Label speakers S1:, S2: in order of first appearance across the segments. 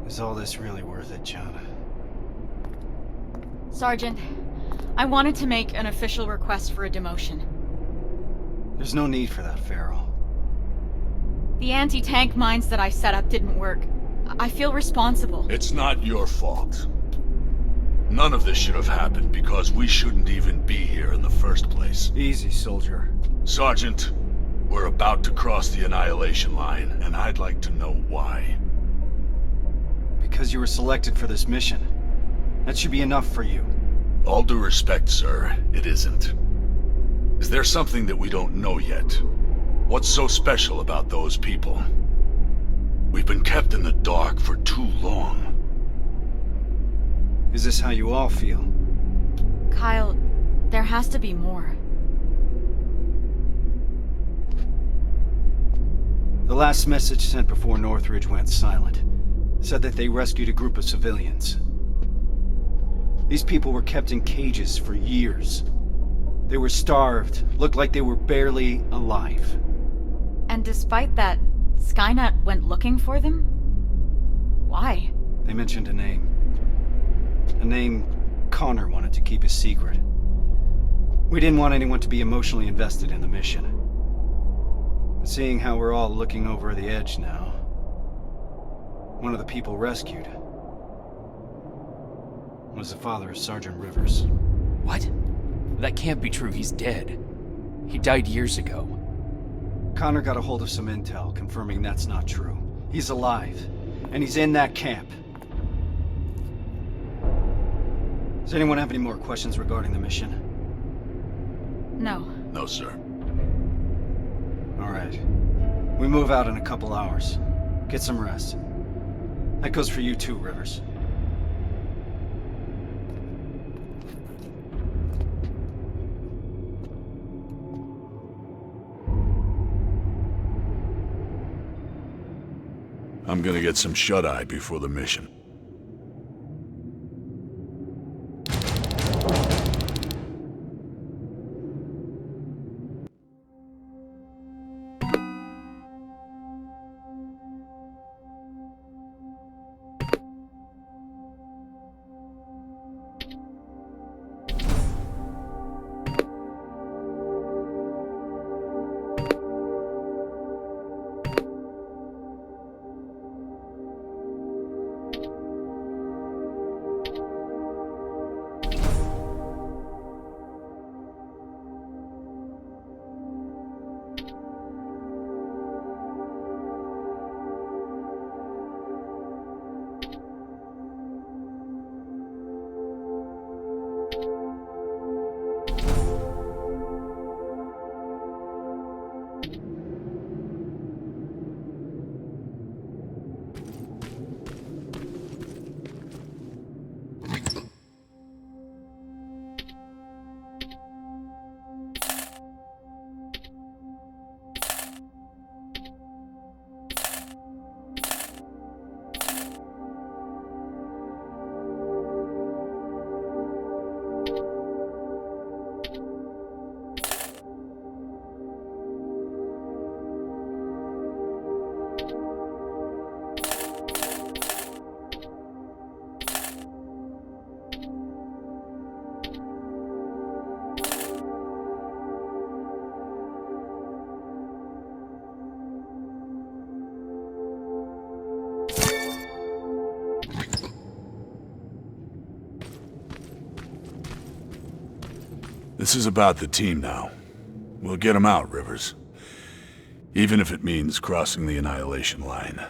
S1: Is all this really worth it, John?
S2: Sergeant, I wanted to make an official request for a demotion.
S1: There's no need for that, Farrell.
S2: The anti-tank mines that I set up didn't work. I feel responsible.
S3: It's not your fault. None of this should have happened because we shouldn't even be here in the first place.
S1: Easy, soldier.
S3: Sergeant, we're about to cross the Annihilation line, and I'd like to know why.
S1: Because you were selected for this mission. That should be enough for you.
S3: All due respect, sir, it isn't. Is there something that we don't know yet? What's so special about those people? We've been kept in the dark for too long.
S1: Is this how you all feel?
S2: Kyle, there has to be more.
S1: The last message sent before Northridge went silent said that they rescued a group of civilians. These people were kept in cages for years. They were starved, looked like they were barely alive.
S2: And despite that, Skynet went looking for them? Why?
S1: They mentioned a name. A name Connor wanted to keep a secret. We didn't want anyone to be emotionally invested in the mission. But seeing how we're all looking over the edge now, one of the people rescued was the father of Sergeant Rivers.
S4: What? That can't be true. He's dead. He died years ago.
S1: Connor got a hold of some intel confirming that's not true. He's alive, and he's in that camp. Does anyone have any more questions regarding the mission?
S2: No.
S3: No, sir.
S1: All right. We move out in a couple hours. Get some rest. That goes for you too, Rivers.
S3: I'm gonna get some shut-eye before the mission. This is about the team now. We'll get them out, Rivers. Even if it means crossing the Annihilation line.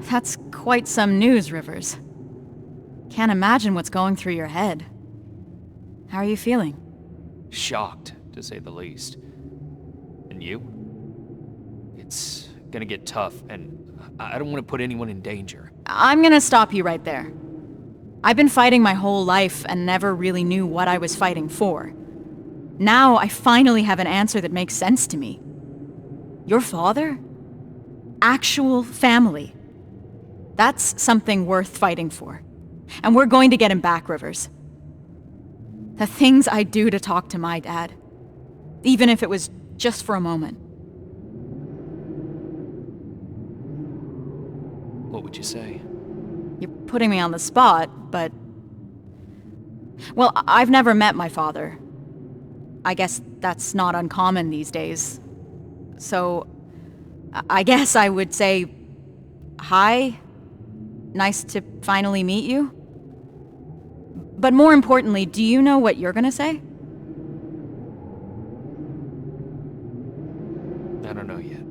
S2: That's quite some news, Rivers. Can't imagine what's going through your head. How are you feeling?
S4: Shocked, to say the least. And you? It's gonna get tough, and I don't want to put anyone in danger.
S2: I'm gonna stop you right there. I've been fighting my whole life and never really knew what I was fighting for. Now I finally have an answer that makes sense to me. Your father? Actual family. That's something worth fighting for. And we're going to get him back, Rivers. The things I'd do to talk to my dad. Even if it was just for a moment.
S4: What would you say?
S2: You're putting me on the spot, but... Well, I've never met my father. I guess that's not uncommon these days. So, I guess I would say... Hi? Nice to finally meet you? But more importantly, do you know what you're gonna say?
S4: I don't know yet.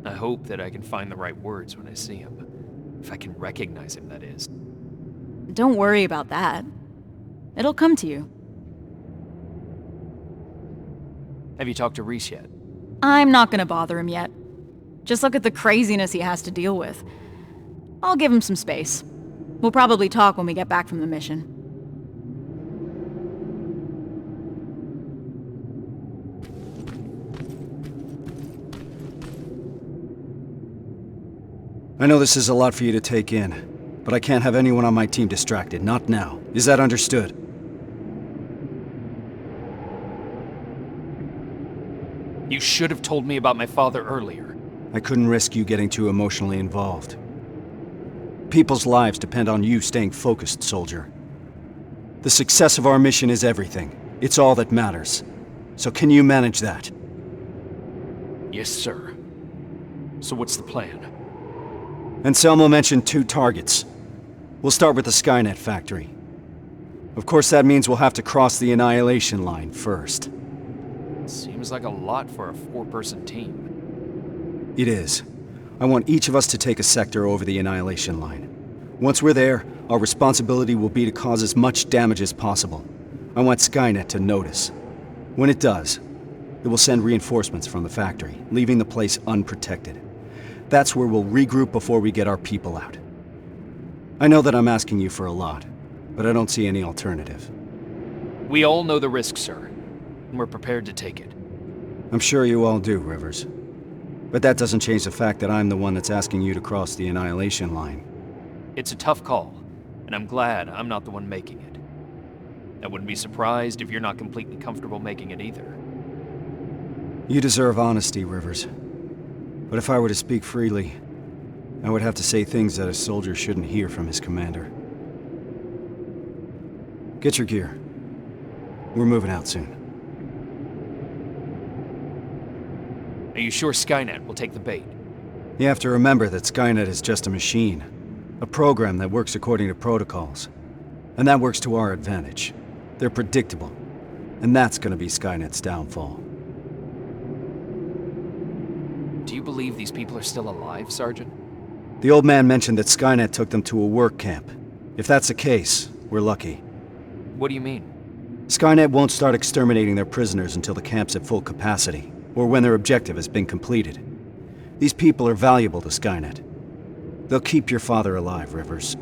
S4: I hope that I can find the right words when I see him. If I can recognize him, that is.
S2: Don't worry about that. It'll come to you.
S4: Have you talked to Reese yet?
S2: I'm not gonna bother him yet. Just look at the craziness he has to deal with. I'll give him some space. We'll probably talk when we get back from the mission.
S1: I know this is a lot for you to take in, but I can't have anyone on my team distracted, not now. Is that understood?
S4: You should have told me about my father earlier.
S1: I couldn't risk you getting too emotionally involved. People's lives depend on you staying focused, soldier. The success of our mission is everything. It's all that matters. So can you manage that?
S4: Yes, sir. So what's the plan?
S1: Anselmo mentioned 2 targets. We'll start with the Skynet factory. Of course, that means we'll have to cross the Annihilation line first.
S4: Seems like a lot for a 4-person team.
S1: It is. I want each of us to take a sector over the Annihilation line. Once we're there, our responsibility will be to cause as much damage as possible. I want Skynet to notice. When it does, it will send reinforcements from the factory, leaving the place unprotected. That's where we'll regroup before we get our people out. I know that I'm asking you for a lot, but I don't see any alternative.
S4: We all know the risk, sir, and we're prepared to take it.
S1: I'm sure you all do, Rivers. But that doesn't change the fact that I'm the one that's asking you to cross the Annihilation line.
S4: It's a tough call, and I'm glad I'm not the one making it. I wouldn't be surprised if you're not completely comfortable making it either.
S1: You deserve honesty, Rivers. But if I were to speak freely, I would have to say things that a soldier shouldn't hear from his commander. Get your gear. We're moving out soon.
S4: Are you sure Skynet will take the bait?
S1: You have to remember that Skynet is just a machine. A program that works according to protocols. And that works to our advantage. They're predictable. And that's gonna be Skynet's downfall.
S4: Do you believe these people are still alive, Sergeant?
S1: The old man mentioned that Skynet took them to a work camp. If that's the case, we're lucky.
S4: What do you mean?
S1: Skynet won't start exterminating their prisoners until the camp's at full capacity, or when their objective has been completed. These people are valuable to Skynet. They'll keep your father alive, Rivers.